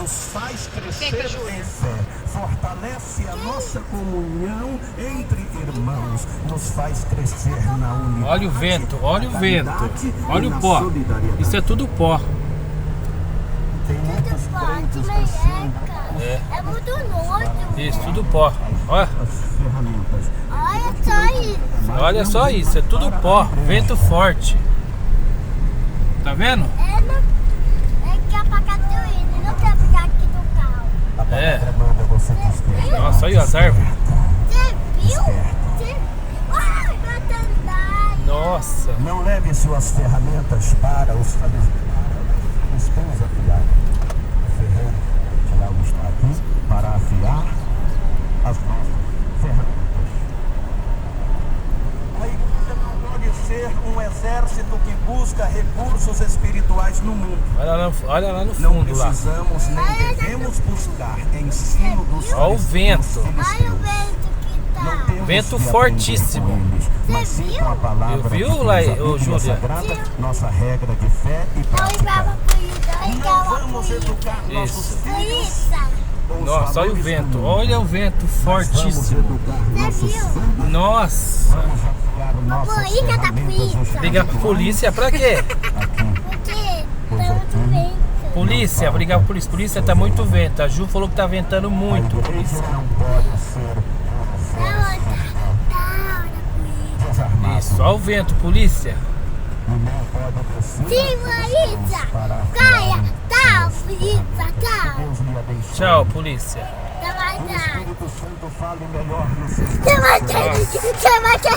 nos faz crescer em fé, fortalece a nossa comunhão entre irmãos, nos faz crescer na unidade. Olha o vento, olha o vento, olha o pó. Isso é tudo pó. Tem muitos crentes assim, É muito nojo. Isso, tudo pó. Olha, as ferramentas. Olha só isso. olha só isso, é tudo pó. Vento forte. Tá vendo? É que é pra Catarina, não quer ficar aqui no carro. A palavra É. manda você despertar. Nossa, olha as árvores. Você viu? Ai, vai andar. Nossa. Não leve suas ferramentas para os espinhos afiados. O ferreiro Tiago está aqui para afiar as nossas ferramentas. A igreja não pode ser um exército que busca recursos espirituais no mundo. Olha lá no Não fundo lá. precisamos nem devemos buscar ensino dos Olha o vento. Olha o filisteus. vento que Não tá. temos Vento que fortíssimo. aprender com eles, mas sim com a palavra Viu, que temos lá, a ô, Bíblia Júlia? Sagrada, nossa regra de fé e Não prática. ligava por isso, não Não ligava vamos por isso. educar nossos Isso. filhos Isso. com os Nossa, olha o valores do vento. mundo. Olha o vento Vamos fortíssimo. educar nossos viu? filhos. Nossa. Vamos afiar nossas polícia tá ferramentas polícia. Ligar pra polícia pra quê? aqui. Porque tá muito vento. Polícia, brigar pra polícia. Polícia, tá muito vento. A Ju falou que tá ventando muito. A igreja não pode ser desarmado. Isso, olha o vento, polícia. E não pode descer Sim, Maísa. para Caia, tá, polícia, tá. Deus lhe abençoe. Tchau, polícia. Tá mais O Espírito Santo fale melhor no seu Você vai ter.